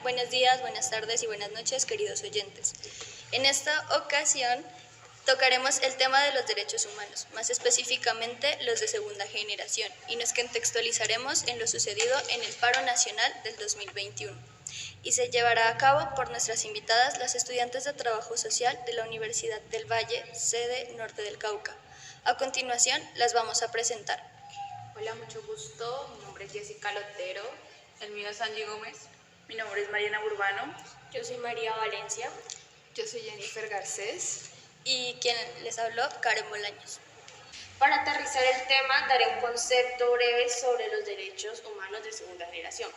buenos días, buenas tardes y buenas noches, queridos oyentes. En esta ocasión tocaremos el tema de los derechos humanos, más específicamente los de segunda generación, y nos contextualizaremos en lo sucedido en el paro nacional del 2021. Y se llevará a cabo por nuestras invitadas, las estudiantes de Trabajo Social de la Universidad del Valle, sede Norte del Cauca. A continuación, las vamos a presentar. Hola, mucho gusto. Mi nombre es Jessica Lotero. El mío es Angie Gómez. Mi nombre es Mariana Urbano. Yo soy María Valencia. Yo soy Jennifer Garcés. Y quien les habló, Karen Bolaños. Para aterrizar el tema, daré un concepto breve sobre los derechos humanos de segunda generación.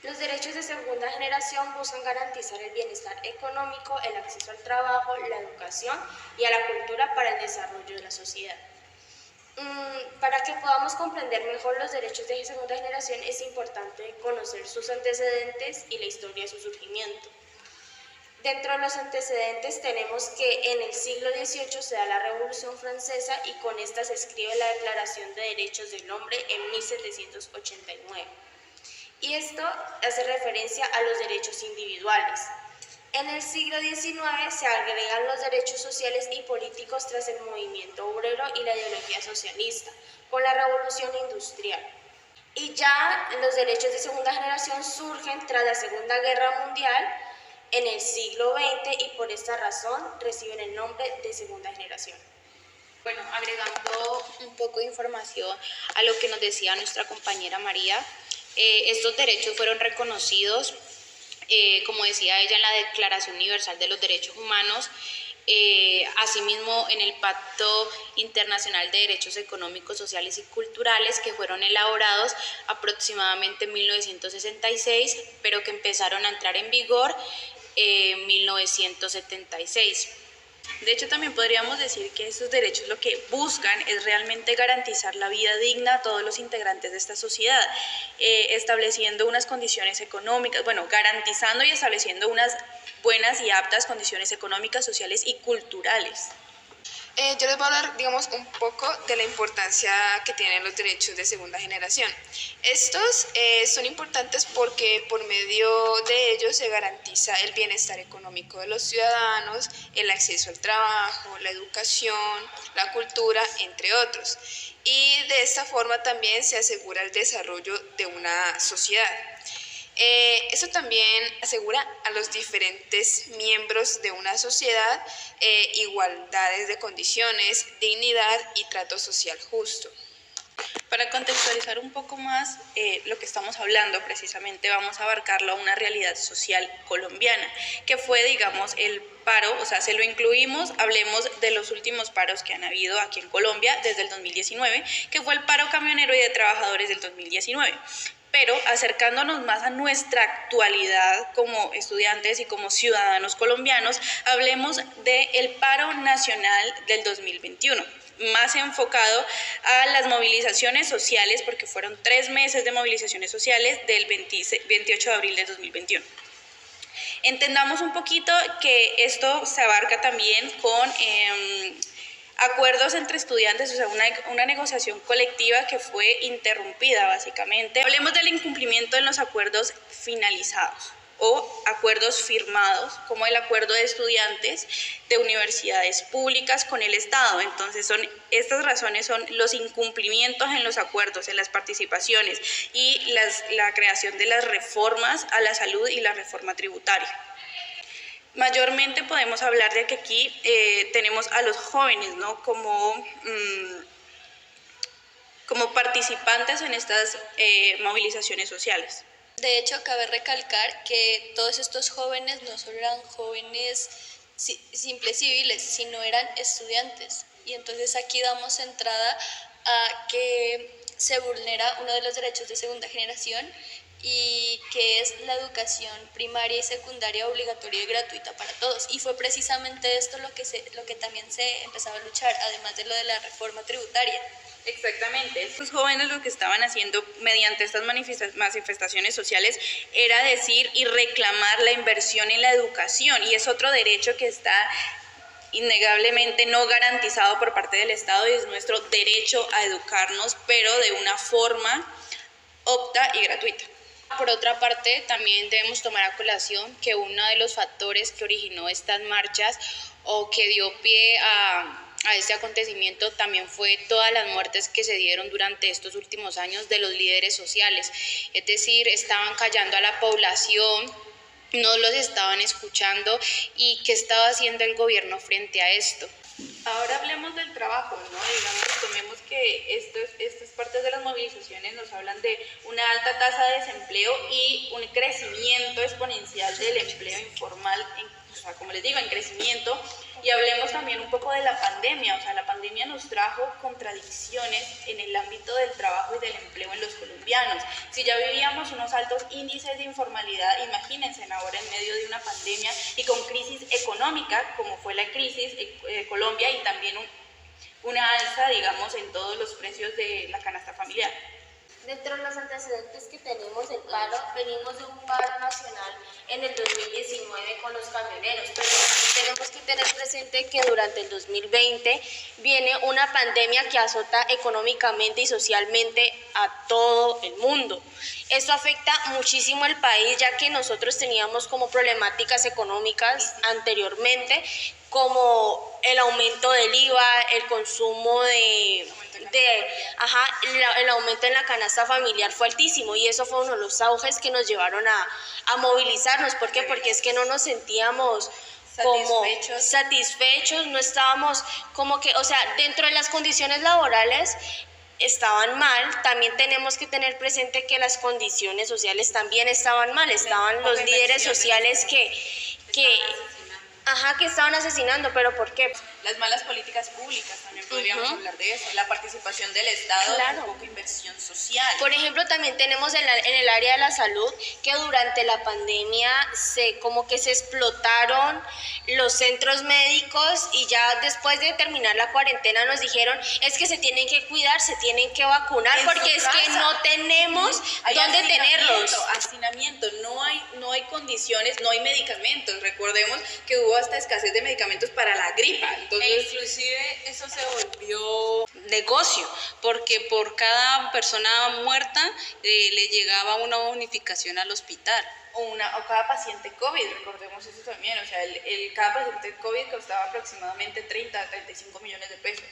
Los derechos de segunda generación buscan garantizar el bienestar económico, el acceso al trabajo, la educación y a la cultura para el desarrollo de la sociedad. Para que podamos comprender mejor los derechos de segunda generación es importante conocer sus antecedentes y la historia de su surgimiento. Dentro de los antecedentes tenemos que en el siglo XVIII se da la Revolución Francesa y con esta se escribe la Declaración de Derechos del Hombre en 1789. Y esto hace referencia a los derechos individuales. En el siglo XIX se agregan los derechos sociales y políticos tras el movimiento obrero y la ideología socialista, con la revolución industrial. Y ya los derechos de segunda generación surgen tras la Segunda Guerra Mundial en el siglo XX y por esta razón reciben el nombre de segunda generación. Bueno, agregando un poco de información a lo que nos decía nuestra compañera María, estos derechos fueron reconocidos como decía ella, en la Declaración Universal de los Derechos Humanos, asimismo en el Pacto Internacional de Derechos Económicos, Sociales y Culturales, que fueron elaborados aproximadamente en 1966, pero que empezaron a entrar en vigor en 1976. De hecho, también podríamos decir que estos derechos lo que buscan es realmente garantizar la vida digna a todos los integrantes de esta sociedad, estableciendo unas condiciones económicas, garantizando y estableciendo unas buenas y aptas condiciones económicas, sociales y culturales. Yo les voy a hablar, un poco de la importancia que tienen los derechos de segunda generación. Estos son importantes porque por medio de ellos se garantiza el bienestar económico de los ciudadanos, el acceso al trabajo, la educación, la cultura, entre otros. Y de esta forma también se asegura el desarrollo de una sociedad. Eso también asegura a los diferentes miembros de una sociedad igualdades de condiciones, dignidad y trato social justo. Para contextualizar un poco más lo que estamos hablando, precisamente vamos a abarcarlo a una realidad social colombiana, que fue, el paro, se lo incluimos, hablemos de los últimos paros que han habido aquí en Colombia desde el 2019, que fue el paro camionero y de trabajadores del 2019. Pero acercándonos más a nuestra actualidad como estudiantes y como ciudadanos colombianos, hablemos del paro nacional del 2021, más enfocado a las movilizaciones sociales, porque fueron 3 meses de movilizaciones sociales del 28 de abril del 2021. Entendamos un poquito que esto se abarca también con acuerdos entre estudiantes, una negociación colectiva que fue interrumpida básicamente. Hablemos del incumplimiento en los acuerdos finalizados o acuerdos firmados, como el acuerdo de estudiantes de universidades públicas con el Estado. Entonces estas razones son los incumplimientos en los acuerdos, en las participaciones y la creación de las reformas a la salud y la reforma tributaria. Mayormente podemos hablar de que aquí tenemos a los jóvenes, ¿no? como participantes en estas movilizaciones sociales. De hecho, cabe recalcar que todos estos jóvenes no solo eran jóvenes simples civiles, sino eran estudiantes. Y entonces aquí damos entrada a que se vulnera uno de los derechos de segunda generación, y que es la educación primaria y secundaria obligatoria y gratuita para todos. Y fue precisamente esto lo que también se empezaba a luchar, además de lo de la reforma tributaria. Exactamente. Estos jóvenes lo que estaban haciendo mediante estas manifestaciones sociales era decir y reclamar la inversión en la educación, y es otro derecho que está innegablemente no garantizado por parte del Estado, y es nuestro derecho a educarnos, pero de una forma opta y gratuita. Por otra parte, también debemos tomar a colación que uno de los factores que originó estas marchas o que dio pie a este acontecimiento también fue todas las muertes que se dieron durante estos últimos años de los líderes sociales. Es decir, estaban callando a la población, no los estaban escuchando. ¿Y qué estaba haciendo el gobierno frente a esto? Ahora hablemos del trabajo, ¿no? Digamos, tomemos que estas partes de las movilizaciones nos hablan de una alta tasa de desempleo y un crecimiento exponencial del empleo informal, o sea, como les digo, en crecimiento. Y hablemos también un poco de la pandemia, o sea, la pandemia nos trajo contradicciones en el ámbito del trabajo y del empleo en los colombianos. Si ya vivíamos unos altos índices de informalidad, imagínense ahora en medio de una pandemia y con crisis económica, como fue la crisis Colombia, y también una alza, digamos, en todos los precios de la canasta familiar. Dentro de los antecedentes que tenemos del paro, venimos de un paro nacional en el 2019 con los camioneros, pero tenemos que tener presente que durante el 2020 viene una pandemia que azota económicamente y socialmente a todo el mundo. Esto afecta muchísimo al país, ya que nosotros teníamos como problemáticas económicas anteriormente, como el aumento del IVA, el consumo el aumento en la canasta familiar fue altísimo, y eso fue uno de los auges que nos llevaron a movilizarnos. ¿Por qué? Porque es que no nos sentíamos como satisfechos, no estábamos como que, o sea, dentro de las condiciones laborales estaban mal. También tenemos que tener presente que las condiciones sociales también estaban mal, estaban los líderes sociales que estaban asesinando. ¿Pero por qué? Las malas políticas públicas, también podríamos hablar de eso, la participación del Estado, claro, un poco inversión social. Por ejemplo, también tenemos en el área de la salud que durante la pandemia como que se explotaron los centros médicos, y ya después de terminar la cuarentena nos dijeron es que se tienen que cuidar, se tienen que vacunar, porque es que no tenemos dónde tenerlos. Hacinamiento, no hay condiciones, no hay medicamentos. Recordemos que hubo hasta escasez de medicamentos para la gripa. Entonces, inclusive eso se volvió negocio, porque por cada persona muerta le llegaba una bonificación al hospital. o cada paciente COVID, recordemos eso también, o sea, cada paciente COVID costaba aproximadamente 30 a 35 millones de pesos.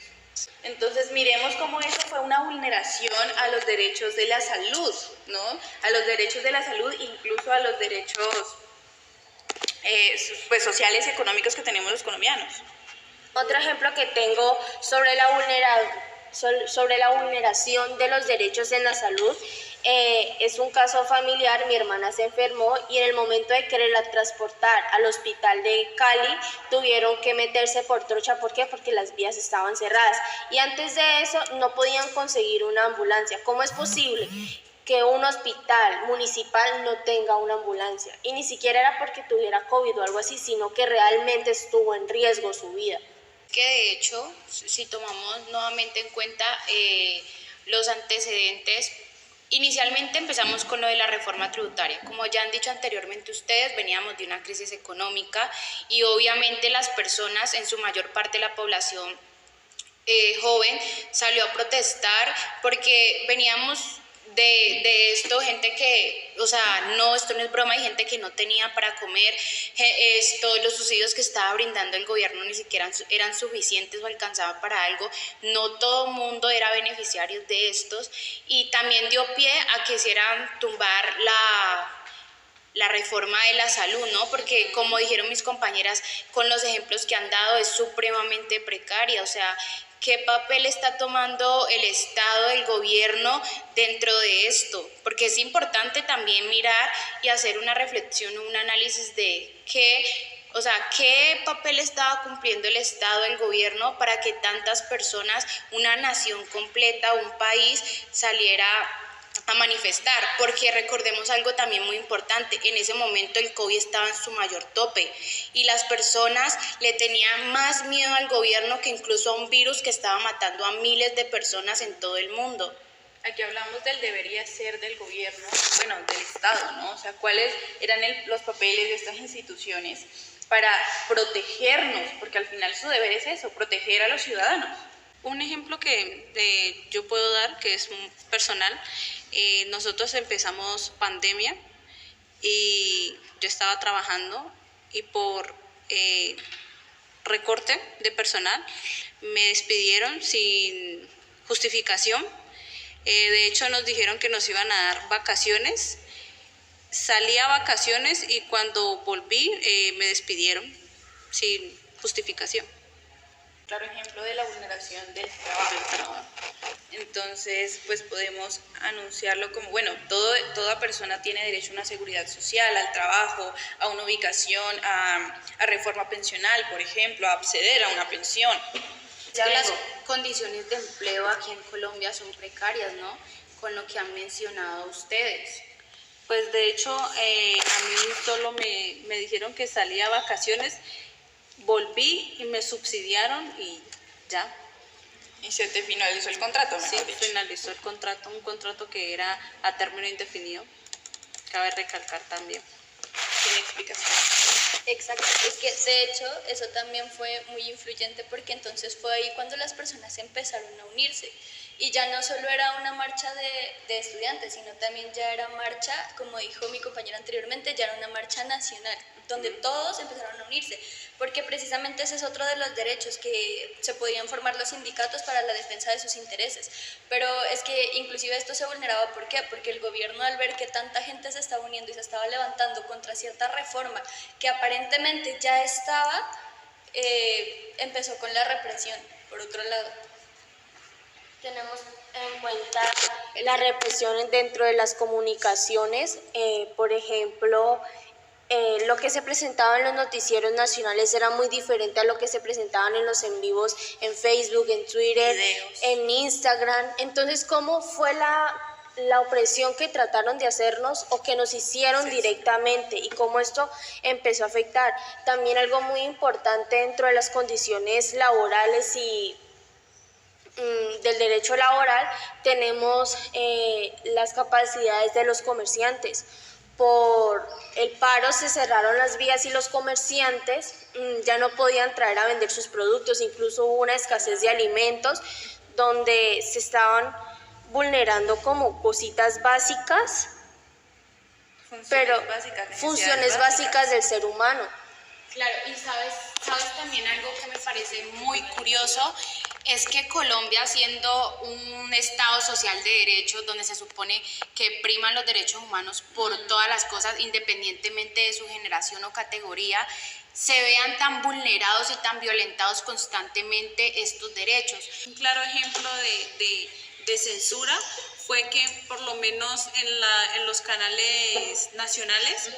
Entonces miremos cómo eso fue una vulneración a los derechos de la salud, ¿no? A los derechos de la salud, incluso a los derechos pues, sociales y económicos que tenemos los colombianos. Otro ejemplo que tengo sobre la vulneración de los derechos en la salud es un caso familiar. Mi hermana se enfermó y en el momento de quererla transportar al hospital de Cali tuvieron que meterse por trocha. ¿Por qué? Porque las vías estaban cerradas, y antes de eso no podían conseguir una ambulancia. ¿Cómo es posible que un hospital municipal no tenga una ambulancia? Y ni siquiera era porque tuviera COVID o algo así, sino que realmente estuvo en riesgo su vida. Que de hecho, si tomamos nuevamente en cuenta los antecedentes, inicialmente empezamos con lo de la reforma tributaria. Como ya han dicho anteriormente ustedes, veníamos de una crisis económica y obviamente las personas, en su mayor parte la población joven, salió a protestar porque veníamos de esto, gente que, o sea, no, esto no es broma, hay gente que no tenía para comer, los subsidios que estaba brindando el gobierno ni siquiera eran suficientes o alcanzaban para algo, no todo el mundo era beneficiario de estos, y también dio pie a que quisieran tumbar la reforma de la salud, ¿no? Porque como dijeron mis compañeras, con los ejemplos que han dado es supremamente precaria, o sea, ¿qué papel está tomando el Estado, el gobierno dentro de esto? Porque es importante también mirar y hacer una reflexión, un análisis de qué papel estaba cumpliendo el Estado, el gobierno, para que tantas personas, una nación completa, un país, saliera a manifestar. Porque recordemos algo también muy importante, en ese momento el COVID estaba en su mayor tope y las personas le tenían más miedo al gobierno que incluso a un virus que estaba matando a miles de personas en todo el mundo. Aquí hablamos del debería ser del gobierno, bueno, del Estado, ¿no? O sea, ¿cuáles eran los papeles de estas instituciones para protegernos? Porque al final su deber es eso, proteger a los ciudadanos. Un ejemplo que yo puedo dar, que es personal, Nosotros empezamos pandemia y yo estaba trabajando y por recorte de personal me despidieron sin justificación. De hecho nos dijeron que nos iban a dar vacaciones. Salí a vacaciones y cuando volví me despidieron sin justificación. Claro ejemplo de la vulneración del trabajo. Entonces, pues podemos anunciarlo como, bueno, toda persona tiene derecho a una seguridad social, al trabajo, a una ubicación, a reforma pensional, por ejemplo, a acceder a una pensión. Las condiciones de empleo aquí en Colombia son precarias, ¿no? Con lo que han mencionado ustedes. Pues de hecho a mí solo me dijeron que salía a vacaciones, volví y me subsidiaron y ya. Y se te finalizó el contrato, Sí, mejor dicho. finalizó el contrato, un contrato que era a término indefinido. Cabe recalcar también. Sin explicación. Exacto, es que de hecho eso también fue muy influyente porque entonces fue ahí cuando las personas empezaron a unirse y ya no solo era una marcha de estudiantes, sino también ya era marcha, como dijo mi compañero anteriormente, ya era una marcha nacional, donde todos empezaron a unirse, porque precisamente ese es otro de los derechos, que se podían formar los sindicatos para la defensa de sus intereses, pero es que inclusive esto se vulneraba, ¿por qué? Porque el gobierno al ver que tanta gente se estaba uniendo y se estaba levantando contra cierta reforma que aparentemente ya estaba, empezó con la represión, por otro lado. Tenemos en cuenta la represión dentro de las comunicaciones, por ejemplo, lo que se presentaba en los noticieros nacionales era muy diferente a lo que se presentaban en los en vivos en Facebook, en Twitter, Videos. en Instagram. Entonces, ¿cómo fue la opresión que trataron de hacernos o que nos hicieron directamente y cómo esto empezó a afectar? También algo muy importante dentro de las condiciones laborales y del derecho laboral tenemos las capacidades de los comerciantes. Por el paro se cerraron las vías y los comerciantes ya no podían traer a vender sus productos, incluso hubo una escasez de alimentos donde se estaban vulnerando como cositas básicas, funciones básicas del ser humano. Claro, y sabes también algo que me parece muy curioso, es que Colombia, siendo un Estado social de derechos, donde se supone que priman los derechos humanos por todas las cosas, independientemente de su generación o categoría, se vean tan vulnerados y tan violentados constantemente estos derechos. Un claro ejemplo de censura fue que por lo menos en los canales nacionales,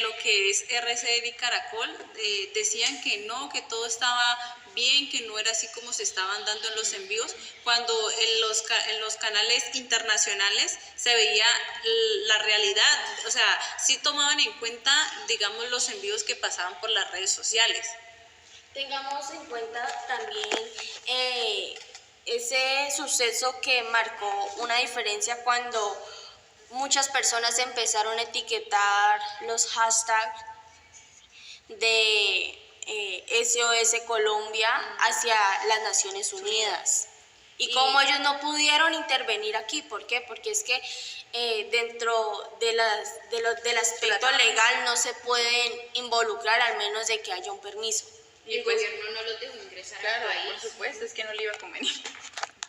lo que es RCN y Caracol, decían que no, que todo estaba bien, que no era así como se estaban dando en los envíos, cuando en los canales internacionales se veía la realidad, o sea, sí tomaban en cuenta, digamos, los envíos que pasaban por las redes sociales. Tengamos en cuenta también ese suceso que marcó una diferencia cuando muchas personas empezaron a etiquetar los hashtags de SOS Colombia hacia las Naciones Unidas. Y como ellos no pudieron intervenir aquí, ¿por qué? Porque es que dentro del aspecto legal no se pueden involucrar al menos de que haya un permiso. Y el gobierno no los dejó ingresar al país. Por supuesto, es que no le iba a convenir.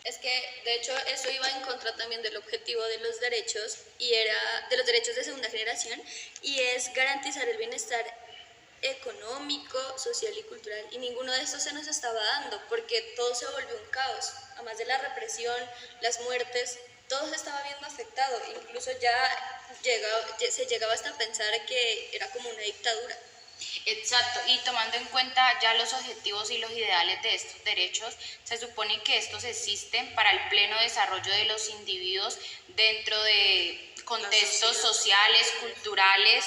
Es que, de hecho, eso iba en contra también del objetivo de los derechos, y era de los derechos de segunda generación, y es garantizar el bienestar económico, social y cultural, y ninguno de estos se nos estaba dando, porque todo se volvió un caos, además de la represión, las muertes, todo se estaba viendo afectado, incluso se llegaba hasta a pensar que era como una dictadura. Exacto, y tomando en cuenta ya los objetivos y los ideales de estos derechos, se supone que estos existen para el pleno desarrollo de los individuos dentro de contextos sociales, culturales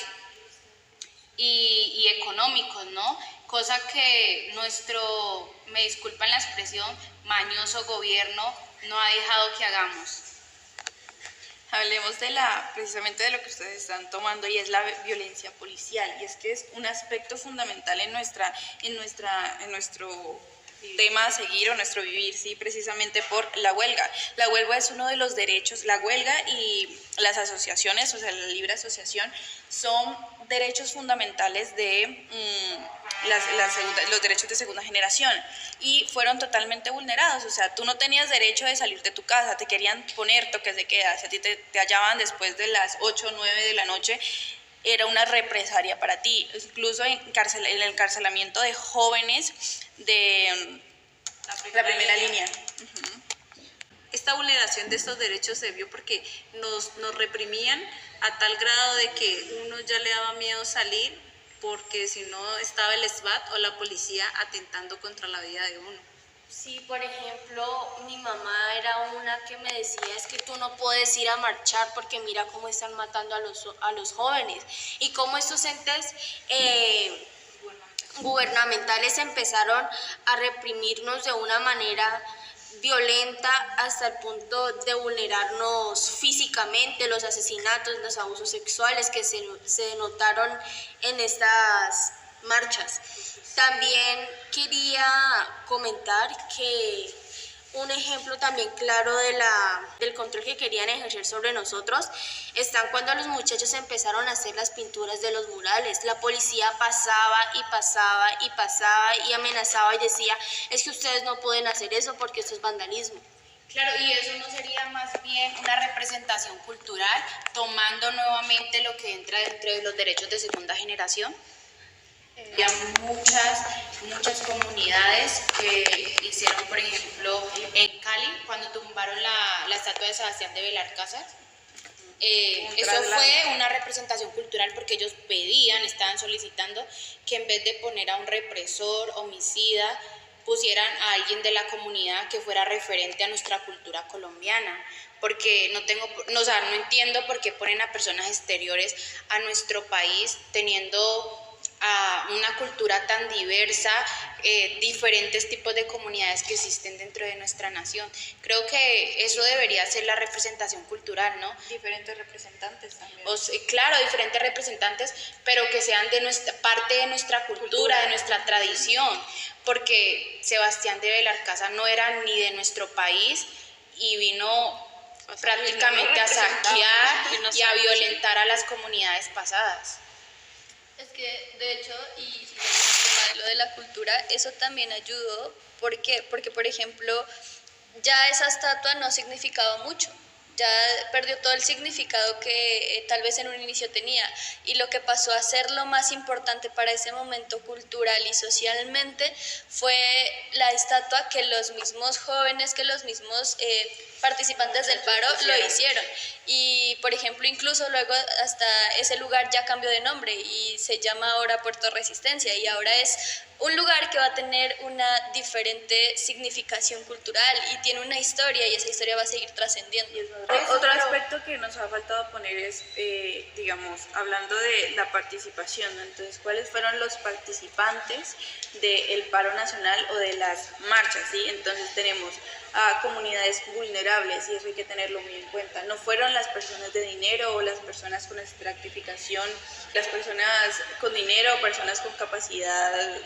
y económicos, ¿no? Cosa que nuestro, me disculpan la expresión, mañoso gobierno no ha dejado que hagamos. Hablemos precisamente de lo que ustedes están tomando, y es la violencia policial, y es que es un aspecto fundamental en nuestro tema a seguir o nuestro vivir, ¿sí? Precisamente por la huelga. La huelga es uno de los derechos, la huelga y las asociaciones, o sea, la libre asociación, son derechos fundamentales de los derechos de segunda generación y fueron totalmente vulnerados. O sea, tú no tenías derecho de salir de tu casa, te querían poner toques de queda, si a ti te hallaban después de las 8 o 9 de la noche, era una represalia para ti, incluso el encarcelamiento de jóvenes de la primera línea. Esta vulneración de estos derechos se vio porque nos reprimían a tal grado de que uno ya le daba miedo salir porque si no estaba el SWAT o la policía atentando contra la vida de uno. Sí, por ejemplo, mi mamá era una que me decía, es que tú no puedes ir a marchar porque mira cómo están matando a los jóvenes y cómo estos entes gubernamentales empezaron a reprimirnos de una manera violenta hasta el punto de vulnerarnos físicamente, los asesinatos, los abusos sexuales que se denotaron en estas marchas. También quería comentar que un ejemplo también claro del control que querían ejercer sobre nosotros están cuando los muchachos empezaron a hacer las pinturas de los murales. La policía pasaba y pasaba y pasaba y amenazaba y decía, es que ustedes no pueden hacer eso porque esto es vandalismo. Claro, y eso no sería más bien una representación cultural, tomando nuevamente lo que entra dentro de los derechos de segunda generación. Había muchas comunidades que hicieron, por ejemplo, en Cali, cuando tumbaron la estatua de Sebastián de Belalcázar. Eso fue una representación cultural porque ellos estaban solicitando que en vez de poner a un represor, homicida, pusieran a alguien de la comunidad que fuera referente a nuestra cultura colombiana, porque no entiendo por qué ponen a personas exteriores a nuestro país teniendo a una cultura tan diversa, diferentes tipos de comunidades que existen dentro de nuestra nación. Creo que eso debería ser la representación cultural, ¿no? Diferentes representantes también. Claro, diferentes representantes, pero que sean parte de nuestra cultura, de nuestra tradición, porque Sebastián de Belalcázar no era ni de nuestro país y vino prácticamente a saquear y a violentar a las comunidades pasadas. Es que, de hecho, y siguiendo el tema de lo de la cultura, eso también ayudó. ¿Por qué? Porque, por ejemplo, ya esa estatua no significaba mucho. Ya perdió todo el significado que tal vez en un inicio tenía. Y lo que pasó a ser lo más importante para ese momento cultural y socialmente fue la estatua que los mismos jóvenes, que los mismos participantes del paro lo hicieron. Y, por ejemplo, incluso luego hasta ese lugar ya cambió de nombre y se llama ahora Puerto Resistencia y ahora es un lugar que va a tener una diferente significación cultural y tiene una historia y esa historia va a seguir trascendiendo. Otro aspecto que nos ha faltado poner es, digamos, hablando de la participación, ¿no? Entonces, ¿cuáles fueron los participantes del paro nacional o de las marchas? ¿Sí? Entonces tenemos a comunidades vulnerables y eso hay que tenerlo muy en cuenta. No fueron las personas de dinero o las personas con estratificación, las personas con dinero o personas con capacidad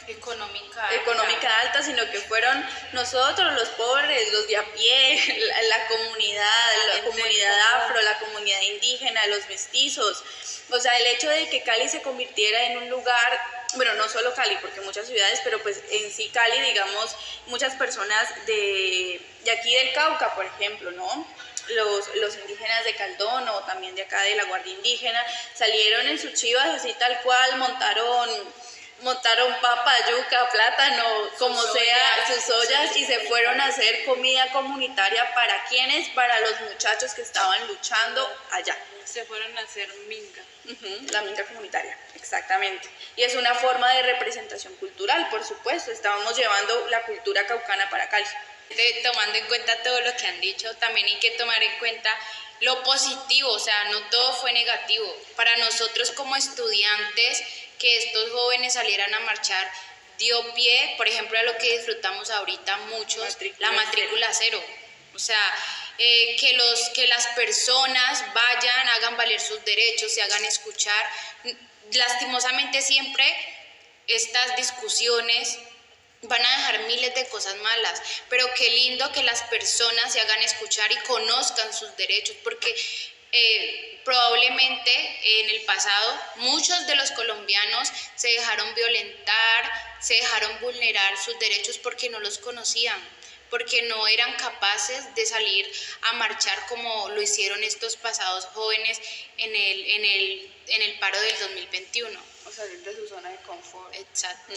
económica alta, sino que fueron nosotros los pobres, los de a pie, la comunidad afro, la comunidad indígena, los mestizos. O sea, el hecho de que Cali se convirtiera en un lugar, bueno, no solo Cali, porque muchas ciudades, pero pues en sí Cali, digamos, muchas personas de aquí del Cauca, por ejemplo, ¿no? Los indígenas de Caldón o también de acá de la Guardia Indígena salieron en sus chivas así tal cual, montaron papa, yuca, plátano, como sea, sus ollas y se fueron a hacer comida comunitaria para quienes, para los muchachos que estaban luchando allá. Se fueron a hacer minga. La minga comunitaria, exactamente. Y es una forma de representación cultural, por supuesto, estábamos llevando la cultura caucana para Cali. Tomando en cuenta todo lo que han dicho, también hay que tomar en cuenta lo positivo, o sea, no todo fue negativo. Para nosotros como estudiantes, que estos jóvenes salieran a marchar dio pie, por ejemplo, a lo que disfrutamos ahorita muchos, la matrícula cero. O sea, que las personas vayan, hagan valer sus derechos, se hagan escuchar. Lastimosamente siempre estas discusiones van a dejar miles de cosas malas, pero qué lindo que las personas se hagan escuchar y conozcan sus derechos, porque probablemente en el pasado muchos de los colombianos se dejaron violentar, se dejaron vulnerar sus derechos porque no los conocían, porque no eran capaces de salir a marchar como lo hicieron estos pasados jóvenes en el paro del 2021. O salir de su zona de confort. Exacto.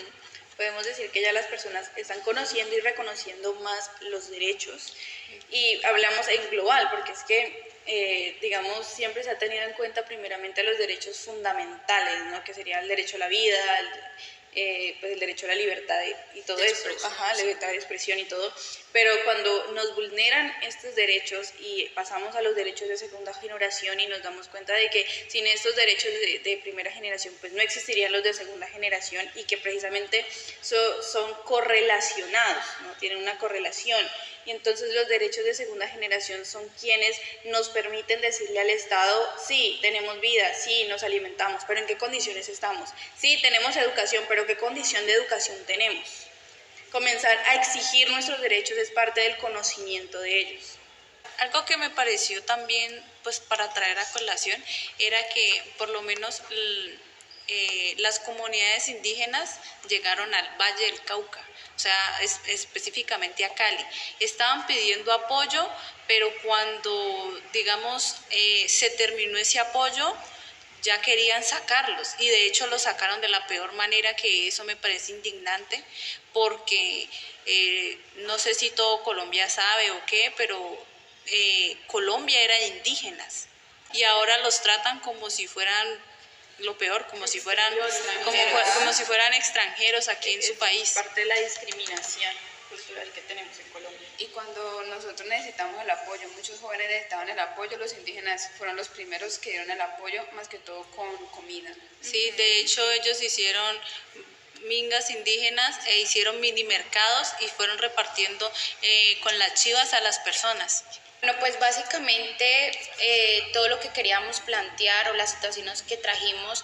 Podemos decir que ya las personas están conociendo y reconociendo más los derechos. Y hablamos en global, porque es que, digamos, siempre se ha tenido en cuenta primeramente los derechos fundamentales, ¿no? Que sería el derecho a la vida, pues el derecho a la libertad y todo eso, la libertad de expresión y todo, pero cuando nos vulneran estos derechos y pasamos a los derechos de segunda generación y nos damos cuenta de que sin estos derechos de primera generación pues no existirían los de segunda generación y que precisamente son correlacionados, ¿no? Tienen una correlación. Y entonces los derechos de segunda generación son quienes nos permiten decirle al Estado, sí, tenemos vida, sí, nos alimentamos, pero ¿en qué condiciones estamos? Sí, tenemos educación, pero ¿qué condición de educación tenemos? Comenzar a exigir nuestros derechos es parte del conocimiento de ellos. Algo que me pareció también, pues para traer a colación, era que por lo menos las comunidades indígenas llegaron al Valle del Cauca, o sea, específicamente a Cali. Estaban pidiendo apoyo, pero cuando, digamos, se terminó ese apoyo, ya querían sacarlos y de hecho los sacaron de la peor manera, que eso me parece indignante porque no sé si todo Colombia sabe o qué, pero Colombia era de indígenas y ahora los tratan como si fueran lo peor, como si fueran extranjeros aquí en su país. Parte de la discriminación cultural que tenemos en Colombia. Y cuando nosotros necesitamos el apoyo, muchos jóvenes necesitaban el apoyo, los indígenas fueron los primeros que dieron el apoyo, más que todo con comida. Sí, de hecho ellos hicieron mingas indígenas e hicieron mini mercados y fueron repartiendo con las chivas a las personas. Bueno, pues básicamente todo lo que queríamos plantear o las situaciones que trajimos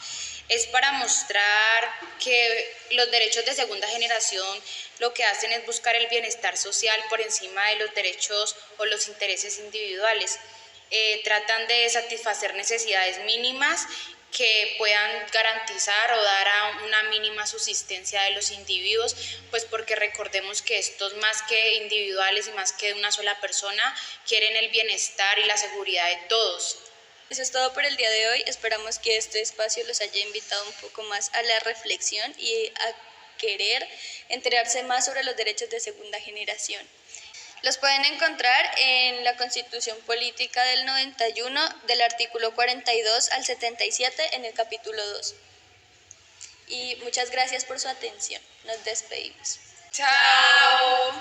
es para mostrar que los derechos de segunda generación lo que hacen es buscar el bienestar social por encima de los derechos o los intereses individuales. Tratan de satisfacer necesidades mínimas que puedan garantizar o dar a una mínima subsistencia de los individuos, pues porque recordemos que estos, más que individuales y más que de una sola persona, quieren el bienestar y la seguridad de todos. Eso es todo por el día de hoy. Esperamos que este espacio los haya invitado un poco más a la reflexión y a querer enterarse más sobre los derechos de segunda generación. Los pueden encontrar en la Constitución Política del 91, del artículo 42 al 77, en el capítulo 2. Y muchas gracias por su atención. Nos despedimos. ¡Chao!